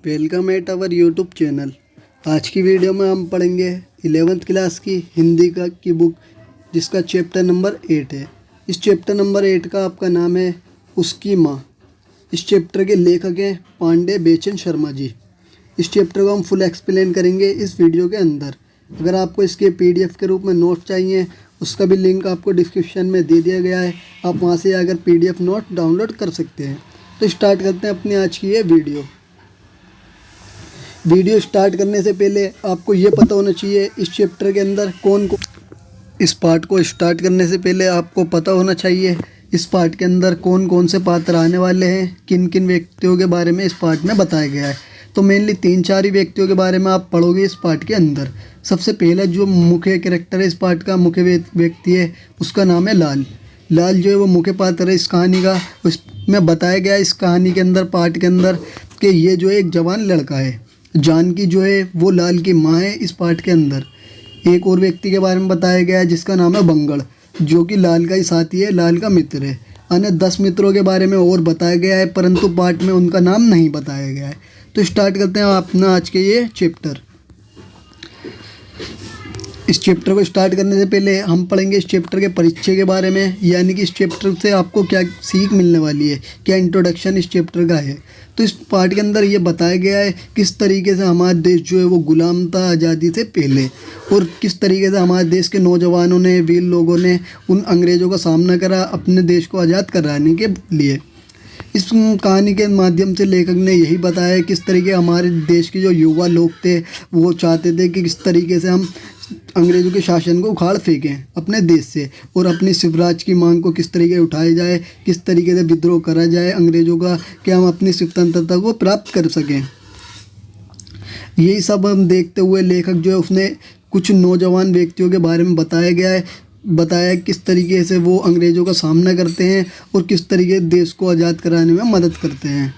Welcome at our YouTube channel. आज की video में हम पढ़ेंगे 11th क्लास की हिंदी की बुक, जिसका चैप्टर नंबर 8 है। इस चैप्टर नंबर 8 का आपका नाम है उसकी माँ। इस चैप्टर के लेखक हैं पांडे बेचन शर्मा जी। इस चैप्टर को हम फुल एक्सप्लेन करेंगे इस वीडियो के अंदर। अगर आपको इसके PDF के रूप में नोट चाहिए, उसका भी लिंक आपको डिस्क्रिप्शन में दे दिया गया है। आप वहाँ से अगर PDF नोट डाउनलोड कर सकते हैं। तो स्टार्ट करते हैं अपनी आज की ये वीडियो स्टार्ट करने से पहले आपको ये पता होना चाहिए इस चैप्टर के अंदर इस पार्ट को स्टार्ट करने से पहले आपको पता होना चाहिए इस पार्ट के अंदर कौन कौन से पात्र आने वाले हैं, किन किन व्यक्तियों के बारे में इस पार्ट में बताया गया है। तो मेनली 3-4 ही व्यक्तियों के बारे में आप पढ़ोगे इस पार्ट के अंदर। सबसे पहला जो मुख्य कैरेक्टर है इस पार्ट का, मुख्य व्यक्ति है, उसका नाम है लाल। लाल जो है वो मुख्य पात्र है इस कहानी का। उसमें बताया गया इस कहानी के अंदर, पार्ट के अंदर, कि ये जो है एक जवान लड़का है। जानकी जो है वो लाल की माँ है इस पार्ट के अंदर। एक और व्यक्ति के बारे में बताया गया है जिसका नाम है बंगड़, जो कि लाल का ही साथी है, लाल का मित्र है। अन्य 10 मित्रों के बारे में और बताया गया है, परंतु पार्ट में उनका नाम नहीं बताया गया है। तो स्टार्ट करते हैं अपना आज के ये चैप्टर। इस चैप्टर को स्टार्ट करने से पहले हम पढ़ेंगे इस चैप्टर के परिचय के बारे में, यानी कि इस चैप्टर से आपको क्या सीख मिलने वाली है, क्या इंट्रोडक्शन इस चैप्टर का है। तो इस पार्ट के अंदर ये बताया गया है किस तरीके से हमारा देश जो है वो गुलाम था आज़ादी से पहले, और किस तरीके से हमारे देश के नौजवानों ने, वीर लोगों ने उन अंग्रेज़ों का सामना करा अपने देश को आज़ाद कराने के लिए। इस कहानी के माध्यम से लेखक ने यही बताया है किस तरीके हमारे देश के जो युवा लोग थे वो चाहते थे कि किस तरीके से हम अंग्रेज़ों के शासन को उखाड़ फेंकें अपने देश से, और अपनी स्वराज की मांग को किस तरीके उठाया जाए, किस तरीके से विद्रोह करा जाए अंग्रेज़ों का, कि हम अपनी स्वतंत्रता को प्राप्त कर सकें। यही सब हम देखते हुए लेखक जो है उसने कुछ नौजवान व्यक्तियों के बारे में बताया किस तरीके से वो अंग्रेज़ों का सामना करते हैं और किस तरीके देश को आज़ाद कराने में मदद करते हैं।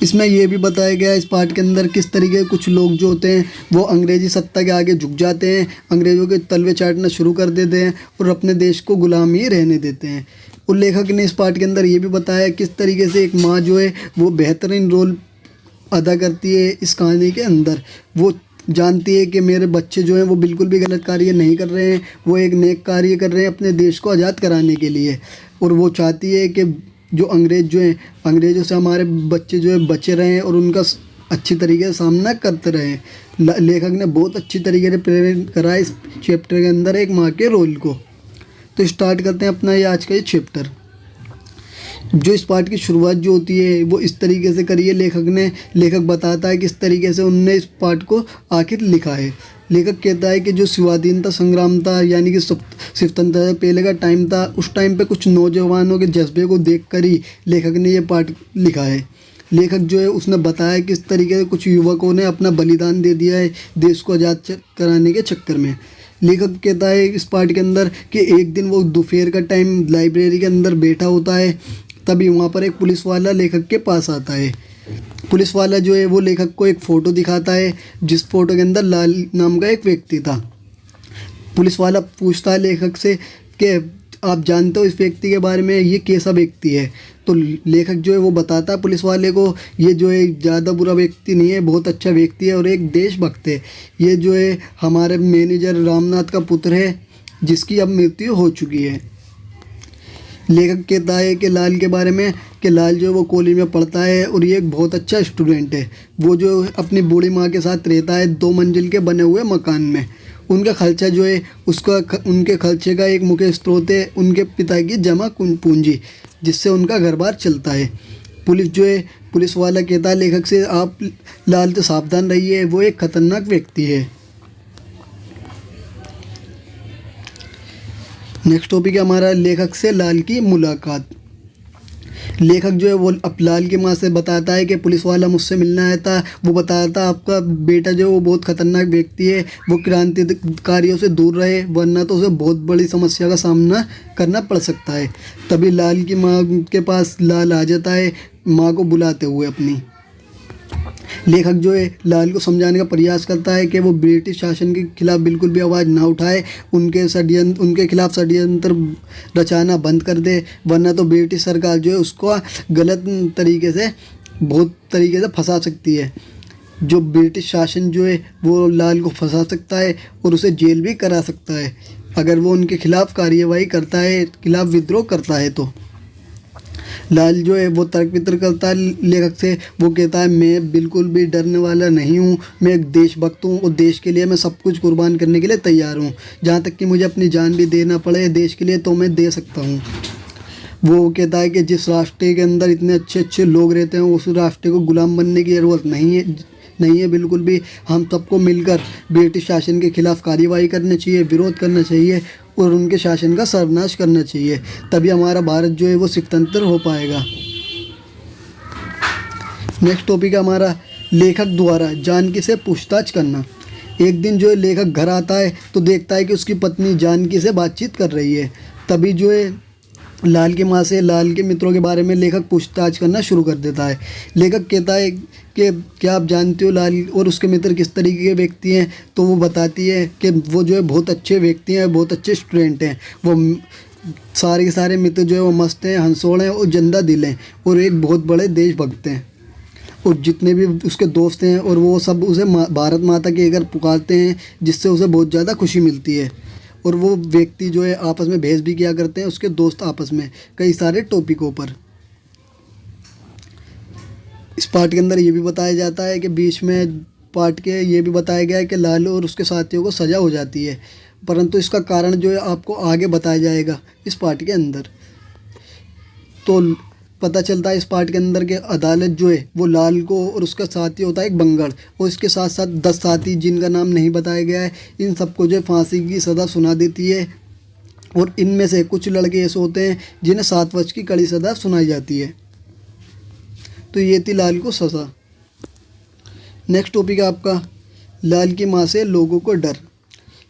इसमें यह भी बताया गया है इस पार्ट के अंदर किस तरीके कुछ लोग जो होते हैं वो अंग्रेज़ी सत्ता के आगे झुक जाते हैं, अंग्रेज़ों के तलवे चाटना शुरू कर देते हैं और अपने देश को गुलामी रहने देते हैं। और लेखक ने इस पार्ट के अंदर ये भी बताया किस तरीके से एक माँ जो है वो बेहतरीन रोल अदा करती है इस कहानी के अंदर। वो जानती है कि मेरे बच्चे जो हैं वो बिल्कुल भी गलत कार्य नहीं कर रहे हैं, वो एक नेक कार्य कर रहे हैं अपने देश को आज़ाद कराने के लिए। और वो चाहती है कि जो अंग्रेज़ जो हैं, अंग्रेज़ों से हमारे बच्चे जो है बचे रहें और उनका अच्छी तरीके से सामना करते रहें। लेखक ने बहुत अच्छी तरीके से प्रेरित करा इस चैप्टर के अंदर एक माँ के रोल को। तो स्टार्ट करते हैं अपना ये आज का ये चैप्टर। जो इस पार्ट की शुरुआत जो होती है वो इस तरीके से करी है लेखक बताता है किस तरीके से उनने इस पार्ट को आखिर लिखा है। लेखक कहता है कि जो स्वाधीनता संग्राम था, यानी कि स्वतंत्रता पहले का टाइम था, उस टाइम पे कुछ नौजवानों के जज्बे को देखकर ही लेखक ने ये पार्ट लिखा है। लेखक जो है उसने बताया किस तरीके से कुछ युवकों ने अपना बलिदान दे दिया है देश को आज़ाद कराने के चक्कर में। लेखक कहता है इस पार्ट के अंदर कि एक दिन वो दोपहर का टाइम लाइब्रेरी के अंदर बैठा होता है, तभी वहाँ पर एक पुलिस वाला लेखक के पास आता है। पुलिस वाला जो है वो लेखक को एक फ़ोटो दिखाता है, जिस फ़ोटो के अंदर लाल नाम का एक व्यक्ति था। पुलिस वाला पूछता है लेखक से कि आप जानते हो इस व्यक्ति के बारे में, ये कैसा व्यक्ति है। तो लेखक जो है वो बताता है पुलिस वाले को, ये जो है ज़्यादा बुरा व्यक्ति नहीं है, बहुत अच्छा व्यक्ति है और एक देशभक्त है। ये जो है हमारे मैनेजर रामनाथ का पुत्र है, जिसकी अब मृत्यु हो चुकी है। लेखक कहता है कि लाल के बारे में कि लाल जो है वो कॉलेज में पढ़ता है और ये एक बहुत अच्छा स्टूडेंट है। वो जो अपनी बूढ़ी माँ के साथ रहता है 2 मंजिल के बने हुए मकान में। उनका खर्चा जो है उनके खर्चे का एक मुख्य स्रोत है उनके पिता की जमा पूंजी, जिससे उनका घर बार चलता है। पुलिस वाला कहता है लेखक से, आप लाल तो सावधान रहिए, वो एक खतरनाक व्यक्ति है। नेक्स्ट टॉपिक है हमारा लेखक से लाल की मुलाकात। लेखक जो है वो अब लाल की माँ से बताता है कि पुलिस वाला मुझसे मिलना आया था। वो बताया था आपका बेटा जो है वो बहुत खतरनाक व्यक्ति है, वो क्रांतिकारियों से दूर रहे, वरना तो उसे बहुत बड़ी समस्या का सामना करना पड़ सकता है। तभी लाल की माँ के पास लाल आ जाता है, माँ को बुलाते हुए अपनी। लेखक जो है लाल को समझाने का प्रयास करता है कि वो ब्रिटिश शासन के खिलाफ बिल्कुल भी आवाज़ ना उठाए, उनके खिलाफ षड्यंत्र रचाना बंद कर दे, वरना तो ब्रिटिश सरकार जो है उसको गलत तरीके से बहुत तरीके से फंसा सकती है। जो ब्रिटिश शासन जो है वो लाल को फंसा सकता है और उसे जेल भी करा सकता है अगर वो उनके खिलाफ़ कार्यवाही करता है, खिलाफ विद्रोह करता है। तो लाल जो है वो तर्क वितर्क करता है लेखक से। वो कहता है मैं बिल्कुल भी डरने वाला नहीं हूँ, मैं एक देशभक्त हूँ और देश के लिए मैं सब कुछ कुर्बान करने के लिए तैयार हूँ। जहाँ तक कि मुझे अपनी जान भी देना पड़े देश के लिए तो मैं दे सकता हूँ। वो कहता है कि जिस राष्ट्र के अंदर इतने अच्छे अच्छे लोग रहते हैं उस राष्ट्र को गुलाम बनने की ज़रूरत नहीं है बिल्कुल भी। हम सबको मिलकर ब्रिटिश शासन के खिलाफ़ कार्यवाही करनी चाहिए, विरोध करना चाहिए और उनके शासन का सर्वनाश करना चाहिए। तभी हमारा भारत जो है वो स्वतंत्र हो पाएगा। नेक्स्ट टॉपिक है हमारा लेखक द्वारा जानकी से पूछताछ करना। एक दिन जो है लेखक घर आता है तो देखता है कि उसकी पत्नी जानकी से बातचीत कर रही है। तभी जो है लाल की माँ से लाल के मित्रों के बारे में लेखक पूछताछ करना शुरू कर देता है। लेखक कहता है कि क्या आप जानते हो लाल और उसके मित्र किस तरीके के व्यक्ति हैं? तो वो बताती है कि वो जो है बहुत अच्छे व्यक्ति हैं, बहुत अच्छे स्टूडेंट हैं। वो सारे के सारे मित्र जो है वो मस्त हैं, हंसोड़ हैं और जिंदा दिल हैं और एक बहुत बड़े देशभक्त हैं। और जितने भी उसके दोस्त हैं और वो सब उसे भारत माता के अगर पुकारते हैं जिससे उसे बहुत ज़्यादा खुशी मिलती है। और वो व्यक्ति जो है आपस में बहस भी किया करते हैं, उसके दोस्त आपस में कई सारे टॉपिकों पर। इस पार्ट के अंदर ये भी बताया जाता है कि बीच में पार्ट के ये भी बताया गया है कि लाल और उसके साथियों को सज़ा हो जाती है, परंतु इसका कारण जो है आपको आगे बताया जाएगा इस पार्ट के अंदर। तो पता चलता है इस पार्ट के अंदर के अदालत जो है वो लाल को और उसका साथी होता है एक बंगड़ और इसके साथ साथ 10 साथी जिनका नाम नहीं बताया गया है, इन सबको जो है फांसी की सज़ा सुना देती है। और इनमें से कुछ लड़के ऐसे होते हैं जिन्हें 7 वर्ष की कड़ी सज़ा सुनाई जाती है। तो ये थी लाल को सज़ा। नेक्स्ट टॉपिक है आपका लाल की माँ से लोगों को डर।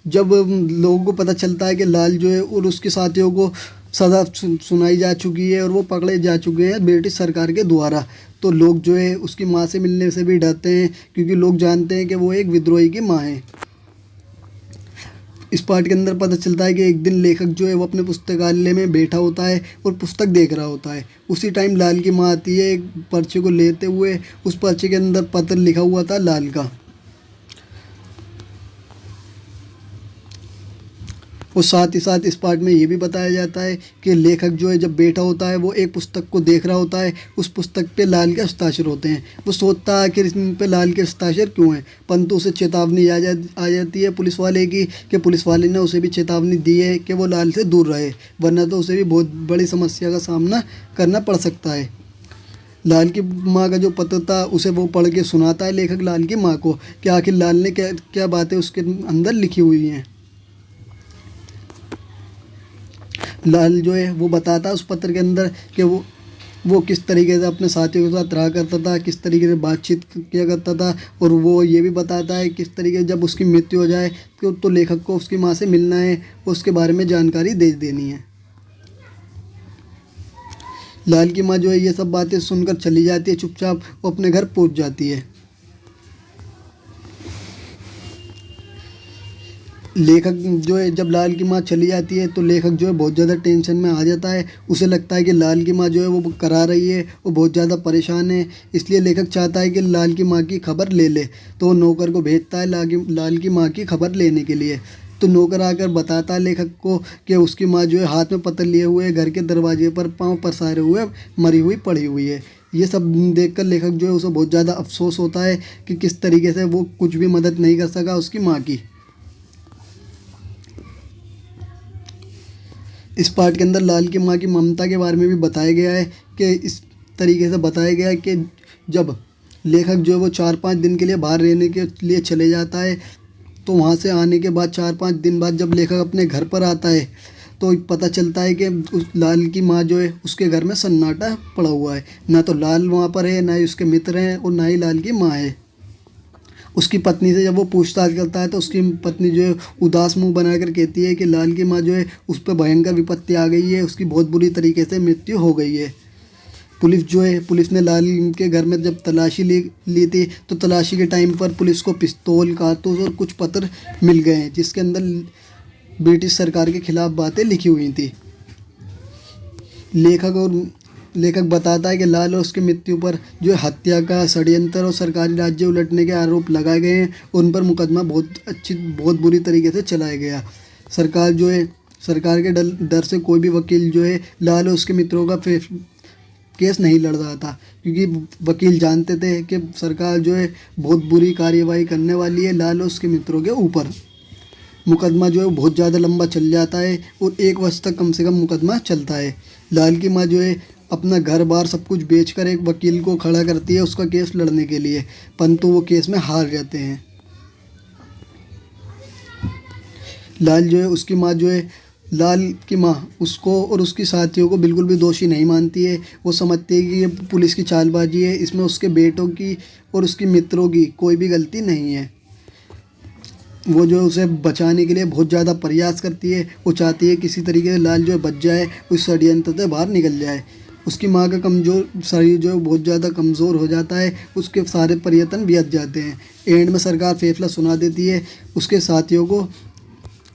जब लोगों को पता चलता है कि लाल जो है और उसके साथियों को सज़ा सुनाई जा चुकी है और वो पकड़े जा चुके हैं ब्रिटिश सरकार के द्वारा, तो लोग जो है उसकी माँ से मिलने से भी डरते हैं क्योंकि लोग जानते हैं कि वो एक विद्रोही की माँ है। इस पार्ट के अंदर पता चलता है कि एक दिन लेखक जो है वो अपने पुस्तकालय में बैठा होता है और पुस्तक देख रहा होता है। उसी टाइम लाल की माँ आती है एक पर्चे को लेते हुए। उस पर्चे के अंदर पत्र लिखा हुआ था लाल का। और साथ ही साथ इस पार्ट में ये भी बताया जाता है कि लेखक जो है जब बैठा होता है वो एक पुस्तक को देख रहा होता है। उस पुस्तक पे लाल के हस्ताक्षर होते हैं। वो सोचता है कि इसमें पे लाल के हस्ताक्षर क्यों हैं, परंतु उसे चेतावनी आ जाती है पुलिस वाले की कि पुलिस वाले ने उसे भी चेतावनी दी है कि वो लाल से दूर रहे, वरना तो उसे भी बहुत बड़ी समस्या का सामना करना पड़ सकता है। लाल की माँ का जो पत्र था उसे वो पढ़ के सुनाता है लेखक लाल की माँ को कि आखिर लाल ने क्या क्या बातें उसके अंदर लिखी हुई हैं। लाल जो है वो बताता है उस पत्र के अंदर कि वो किस तरीके से अपने साथियों के साथ रहा करता था, किस तरीके से बातचीत किया करता था। और वो ये भी बताता है किस तरीके से जब उसकी मृत्यु हो जाए तो लेखक को उसकी माँ से मिलना है, उसके बारे में जानकारी दे देनी है। लाल की माँ जो है ये सब बातें सुनकर चली जाती है चुपचाप, वो अपने घर पहुँच जाती है। लेखक जो है जब लाल की माँ चली जाती है तो लेखक जो है बहुत ज़्यादा टेंशन में आ जाता है। उसे लगता है कि लाल की माँ जो है वो करा रही है, वो बहुत ज़्यादा परेशान है। इसलिए लेखक चाहता है कि लाल की माँ की खबर ले ले, तो वो नौकर को भेजता है लाल की माँ की खबर लेने के लिए। तो नौकर आकर बताता है लेखक को कि उसकी माँ जो है हाथ में पत्थर लिए हुए घर के दरवाजे पर पाँव पसारे हुए मरी हुई पड़ी हुई है। ये सब देखकर लेखक जो है उसे बहुत ज़्यादा अफसोस होता है कि किस तरीके से वो कुछ भी मदद नहीं कर सका उसकी माँ की। इस पार्ट के अंदर लाल की माँ की ममता के बारे में भी बताया गया है कि इस तरीके से बताया गया है कि जब लेखक जो है वो 4-5 दिन के लिए बाहर रहने के लिए चले जाता है, तो वहाँ से आने के बाद 4-5 दिन बाद जब लेखक अपने घर पर आता है तो पता चलता है कि उस लाल की माँ जो है उसके घर में सन्नाटा पड़ा हुआ है। ना तो लाल वहाँ पर है, ना ही उसके मित्र हैं और ना ही लाल की माँ है। उसकी पत्नी से जब वो पूछताछ करता है तो उसकी पत्नी जो है उदास मुंह बनाकर कहती है कि लाल की माँ जो है उस पर भयंकर विपत्ति आ गई है, उसकी बहुत बुरी तरीके से मृत्यु हो गई है। पुलिस ने लाल के घर में जब तलाशी ली थी तो तलाशी के टाइम पर पुलिस को पिस्तौल, कारतूस और कुछ पत्र मिल गए हैं जिसके ब्रिटिश सरकार के खिलाफ बातें लिखी हुई थी। लेखक और लेखक बताता है कि लाल और उसकी मृत्यु पर जो हत्या का षड्यंत्र और सरकारी राज्य उलटने के आरोप लगाए गए हैं, उन पर मुकदमा बहुत बुरी तरीके से चलाया गया। सरकार जो है, सरकार के डर से कोई भी वकील जो है लाल और उसके मित्रों का केस नहीं लड़ रहा था, क्योंकि वकील जानते थे कि सरकार जो है बहुत बुरी कार्यवाही करने वाली है लाल और उसके मित्रों के ऊपर। मुकदमा जो है बहुत ज़्यादा लंबा चल जाता है और 1 वर्ष तक कम से कम मुकदमा चलता है। लाल की माँ जो है अपना घर बार सब कुछ बेचकर एक वकील को खड़ा करती है उसका केस लड़ने के लिए, परंतु वो केस में हार जाते हैं। लाल जो है, उसकी माँ जो है, लाल की माँ उसको और उसकी साथियों को बिल्कुल भी दोषी नहीं मानती है। वो समझती है कि ये पुलिस की चालबाजी है, इसमें उसके बेटों की और उसके मित्रों की कोई भी गलती नहीं है। वो जो है उसे बचाने के लिए बहुत ज़्यादा प्रयास करती है। वो चाहती है किसी तरीके से लाल जो है बच जाए, उस षड्यंत्र से बाहर निकल जाए। उसकी माँ का कमज़ोर शरीर जो है बहुत ज़्यादा कमज़ोर हो जाता है, उसके सारे प्रयत्न व्यर्थ जाते हैं। एंड में सरकार फैसला सुना देती है, उसके साथियों को,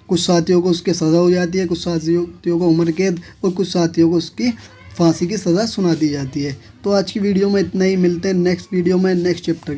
कुछ साथियों को उसके सज़ा हो जाती है, कुछ साथियों को उम्र कैद और कुछ साथियों को उसकी फांसी की सज़ा सुना दी जाती है। तो आज की वीडियो में इतना ही, मिलते हैं नेक्स्ट वीडियो में नेक्स्ट चैप्टर के।